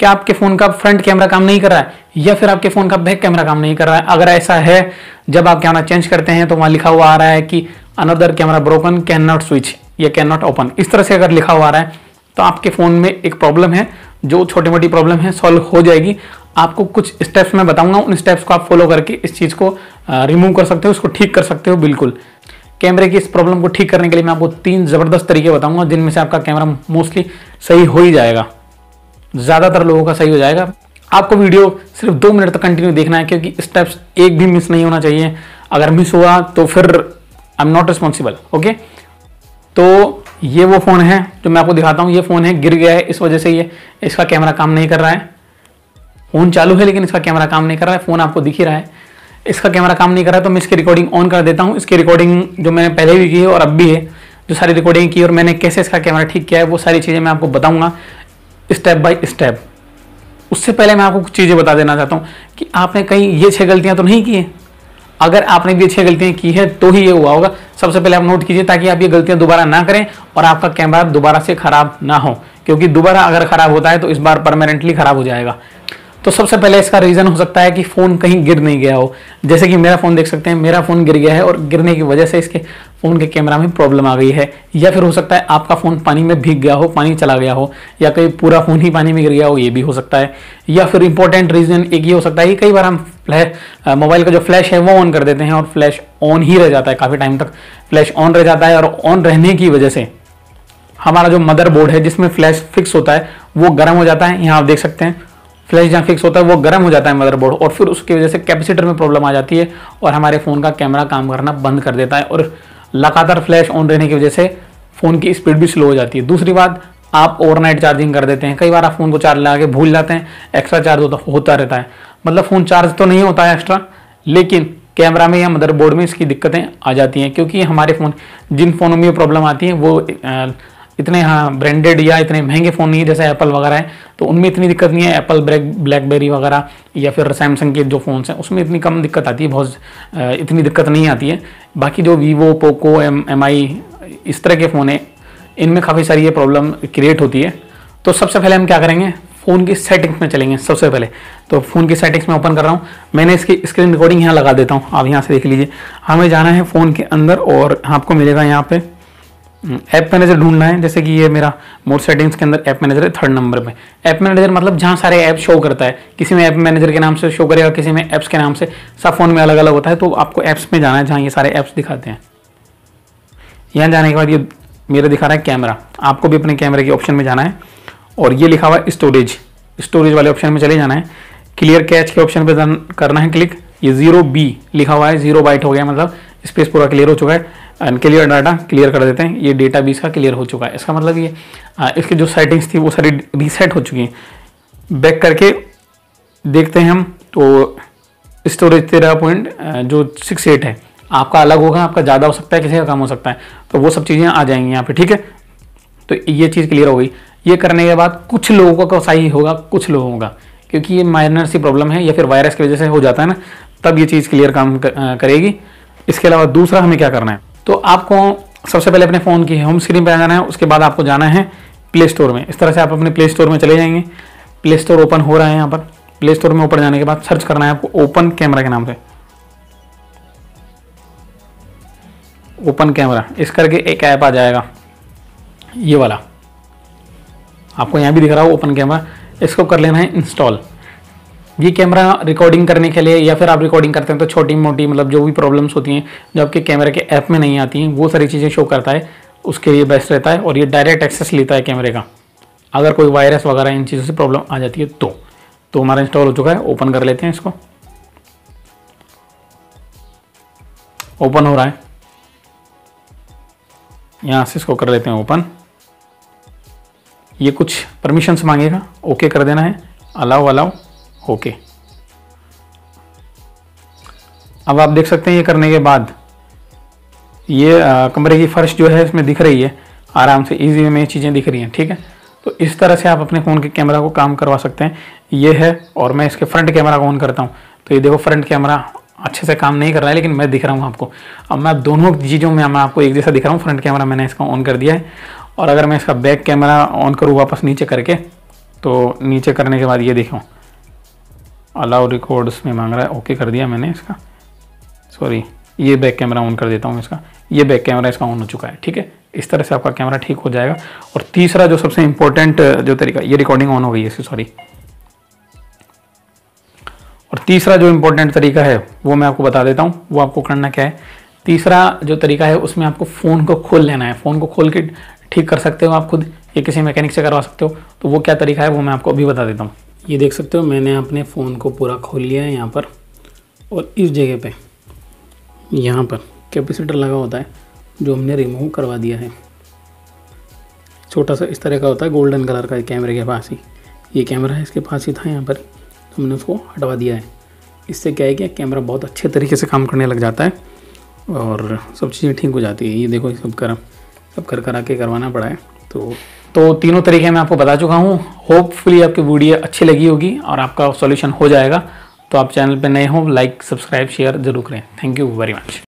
क्या आपके फ़ोन का फ्रंट कैमरा काम नहीं कर रहा है या फिर आपके फ़ोन का बैक कैमरा काम नहीं कर रहा है? अगर ऐसा है, जब आप कैमरा चेंज करते हैं तो वहाँ लिखा हुआ आ रहा है कि another camera broken, can not switch या कैन नॉट ओपन, इस तरह से अगर लिखा हुआ आ रहा है तो आपके फ़ोन में एक प्रॉब्लम है। जो छोटी मोटी प्रॉब्लम है सॉल्व हो जाएगी। आपको कुछ स्टेप्स मैं बताऊंगा, उन स्टेप्स को आप फॉलो करके इस चीज़ को रिमूव कर सकते हो, उसको ठीक कर सकते हो। बिल्कुल कैमरे की इस प्रॉब्लम को ठीक करने के लिए मैं आपको 3 ज़बरदस्त तरीके बताऊंगा, जिनमें से आपका कैमरा मोस्टली सही हो ही जाएगा, ज़्यादातर लोगों का सही हो जाएगा। आपको वीडियो सिर्फ 2 मिनट तक कंटिन्यू देखना है, क्योंकि स्टेप्स एक भी मिस नहीं होना चाहिए। अगर मिस हुआ तो फिर I am not responsible. Okay, तो ये वो फ़ोन है जो मैं आपको दिखाता हूँ। ये फ़ोन है, गिर गया है, इस वजह से ये इसका कैमरा काम नहीं कर रहा है। फ़ोन चालू है लेकिन इसका कैमरा काम नहीं कर रहा है। फ़ोन आपको दिख ही रहा है, इसका कैमरा काम नहीं कर रहा है। तो मैं इसकी रिकॉर्डिंग ऑन कर देता हूँ। इसकी रिकॉर्डिंग जो मैंने पहले भी की है और अब भी है, जो सारी रिकॉर्डिंग की और मैंने कैसे इसका कैमरा ठीक किया है, वो सारी चीज़ें मैं आपको बताऊँगा स्टेप बाय स्टेप। उससे पहले मैं आपको कुछ चीज़ें बता देना चाहता हूँ कि आपने कहीं ये 6 गलतियाँ तो नहीं की है। अगर आपने भी 6 गलतियाँ की है तो ही ये हुआ होगा। सबसे पहले आप नोट कीजिए, ताकि आप ये गलतियाँ दोबारा ना करें और आपका कैमरा दोबारा से खराब ना हो, क्योंकि दोबारा अगर खराब होता है तो इस बार परमानेंटली खराब हो जाएगा। तो सबसे पहले इसका रीज़न हो सकता है कि फ़ोन कहीं गिर नहीं गया हो। जैसे कि मेरा फ़ोन देख सकते हैं, मेरा फ़ोन गिर गया है और गिरने की वजह से इसके फ़ोन के कैमरा में प्रॉब्लम आ गई है। या फिर हो सकता है आपका फ़ोन पानी में भीग गया हो, पानी चला गया हो, या कहीं पूरा फ़ोन ही पानी में गिर गया हो, ये भी हो सकता है। या फिर इंपॉर्टेंट रीज़न एक ये हो सकता है कि कई बार हम मोबाइल का जो फ्लैश है वो ऑन कर देते हैं और फ्लैश ऑन ही रह जाता है, काफ़ी टाइम तक फ्लैश ऑन रह जाता है, और ऑन रहने की वजह से हमारा जो मदरबोर्ड है जिसमें फ्लैश फिक्स होता है वो गर्म हो जाता है। यहाँ आप देख सकते हैं फ्लैश जहाँ फिक्स होता है वो गर्म हो जाता है मदरबोर्ड, और फिर उसकी वजह से कैपेसिटर में प्रॉब्लम आ जाती है और हमारे फ़ोन का कैमरा काम करना बंद कर देता है, और लगातार फ्लैश ऑन रहने की वजह से फ़ोन की स्पीड भी स्लो हो जाती है। दूसरी बात, आप ओवरनाइट चार्जिंग कर देते हैं। कई बार आप फ़ोन को चार्ज लगा के भूल जाते हैं, एक्स्ट्रा चार्ज होता रहता है। मतलब फ़ोन चार्ज तो नहीं होता है एक्स्ट्रा, लेकिन कैमरा में या मदरबोर्ड में इसकी दिक्कतें आ जाती हैं, क्योंकि हमारे फ़ोन, जिन फ़ोनों में ये प्रॉब्लम आती है वो इतने ब्रांडेड या इतने महंगे फ़ोन नहीं है जैसे एप्पल वगैरह है, तो उनमें इतनी दिक्कत नहीं है। एप्पल, ब्लैकबेरी वगैरह या फिर सैमसंग के जो फ़ोन्स हैं उसमें इतनी कम दिक्कत आती है, बहुत इतनी दिक्कत नहीं आती है। बाकी जो वीवो, पोको, MI इस तरह के फ़ोन है, इनमें काफ़ी सारी ये प्रॉब्लम क्रिएट होती है। तो सबसे पहले हम क्या करेंगे, फ़ोन की सेटिंग्स में चलेंगे सबसे पहले। तो फ़ोन की सेटिंग्स में ओपन कर रहा हूँ, मैंने इसकी स्क्रीन रिकॉर्डिंग यहाँ लगा देता हूँ, आप यहाँ से देख लीजिए। हमें जाना है फ़ोन के अंदर और आपको मिलेगा यहाँ पे ऐप मैनेजर ढूंढना है। जैसे कि ये मेरा मोड सेटिंग्स के अंदर ऐप मैनेजर है 3rd नंबर पे। ऐप मैनेजर मतलब जहाँ सारे ऐप शो करता है, किसी में ऐप मैनेजर के नाम से शो करेगा, किसी में ऐप्स के नाम से, सब फोन में अलग अलग होता है। तो आपको ऐप्स में जाना है जहाँ ये सारे ऐप्स दिखाते हैं। यहाँ जाने के बाद ये मेरा दिखा रहा है कैमरा, आपको भी अपने कैमरे के ऑप्शन में जाना है और ये लिखा हुआ है स्टोरेज वाले ऑप्शन में चले जाना है। क्लियर कैच के ऑप्शन पे करना है क्लिक। ये 0B लिखा हुआ है, 0 बाइट हो गया, मतलब स्पेस पूरा क्लियर हो चुका है। क्लियर डाटा क्लियर कर देते हैं, ये डेटा भी इसका क्लियर हो चुका है। इसका मतलब ये इसकी जो सेटिंग्स थी वो सारी रीसेट हो चुकी हैं। बैक करके देखते हैं हम, तो स्टोरेज 13.68 है। आपका अलग होगा, आपका ज़्यादा हो सकता है, किसी का कम हो सकता है, तो वो सब चीज़ें आ जाएंगी यहाँ पे, ठीक है। तो ये चीज़ क्लियर हो गई। ये करने के बाद कुछ लोगों का सही होगा, कुछ लोगों का, क्योंकि ये माइनर सी प्रॉब्लम है या फिर वायरस की वजह से हो जाता है ना, तब ये चीज़ क्लियर काम करेगी। इसके अलावा दूसरा हमें क्या करना है, तो आपको सबसे पहले अपने फ़ोन की होम स्क्रीन पर आ जाना है। उसके बाद आपको जाना है प्ले स्टोर में। इस तरह से आप अपने प्ले स्टोर में चले जाएंगे। प्ले स्टोर ओपन हो रहा है यहाँ पर। प्ले स्टोर में ऊपर जाने के बाद सर्च करना है आपको ओपन कैमरा के नाम से। ओपन कैमरा इस करके एक ऐप आ जाएगा, ये वाला आपको यहाँ भी दिख रहा हो ओपन कैमरा। इसको कर लेना है इंस्टॉल। ये कैमरा रिकॉर्डिंग करने के लिए, या फिर आप रिकॉर्डिंग करते हैं तो छोटी मोटी मतलब जो भी प्रॉब्लम्स होती हैं जो आपके कैमरे के ऐप में नहीं आती हैं, वो सारी चीज़ें शो करता है, उसके लिए बेस्ट रहता है। और ये डायरेक्ट एक्सेस लेता है कैमरे का, अगर कोई वायरस वगैरह इन चीज़ों से प्रॉब्लम आ जाती है तो हमारा इंस्टॉल हो चुका है। ओपन कर लेते हैं इसको। ओपन हो रहा है, यहाँ से इसको कर लेते हैं ओपन। ये कुछ परमिशंस मांगेगा, ओके कर देना है, अलाउ ओके। अब आप देख सकते हैं ये करने के बाद ये कमरे की फर्श जो है इसमें दिख रही है आराम से, इजी वे में ये चीज़ें दिख रही हैं, ठीक है। तो इस तरह से आप अपने फ़ोन के कैमरा को काम करवा सकते हैं। ये है, और मैं इसके फ्रंट कैमरा को ऑन करता हूँ तो ये देखो फ्रंट कैमरा अच्छे से काम नहीं कर रहा है, लेकिन मैं दिख रहा हूँ आपको। अब मैं दोनों चीज़ों में मैं आपको एक जैसा दिख रहा हूँ। फ्रंट कैमरा मैंने इसका ऑन कर दिया है, और अगर मैं इसका बैक कैमरा ऑन करूँ वापस नीचे करके, तो नीचे करने के बाद ये देखो अलाउ रिकॉर्ड्स में मांग रहा है, ओके कर दिया मैंने इसका। सॉरी, ये बैक कैमरा ऑन कर देता हूँ इसका, ये बैक कैमरा इसका ऑन हो चुका है। ठीक है, इस तरह से आपका कैमरा ठीक हो जाएगा। और तीसरा जो सबसे इंपॉर्टेंट जो तरीका, ये रिकॉर्डिंग ऑन हो गई है इसकी, सॉरी। और तीसरा जो इंपॉर्टेंट तरीका है वो मैं आपको बता देता हूँ। वो आपको करना क्या है, तीसरा जो तरीका है उसमें आपको फ़ोन को खोल लेना है। फ़ोन को खोल के ठीक कर सकते हो आप खुद, या किसी मैकेनिक से करवा सकते हो। तो वो क्या तरीका है वो मैं आपको अभी बता देता हूँ। ये देख सकते हो मैंने अपने फ़ोन को पूरा खोल लिया है यहाँ पर, और इस जगह पे यहाँ पर कैपेसिटर लगा होता है जो हमने रिमूव करवा दिया है। छोटा सा इस तरह का होता है, गोल्डन कलर का, कैमरे के पास ही ये कैमरा है, इसके पास ही था यहाँ पर, हमने उसको हटवा दिया है। इससे क्या है कि कैमरा बहुत अच्छे तरीके से काम करने लग जाता है और सब चीज़ें ठीक हो जाती है। ये देखो सब कर करा के करवाना पड़ा है। तो तीनों तरीके मैं आपको बता चुका हूँ। होपफुली आपकी वीडियो अच्छी लगी होगी और आपका सॉल्यूशन हो जाएगा। तो आप चैनल पे नए हो, लाइक सब्सक्राइब शेयर जरूर करें। Thank you very much.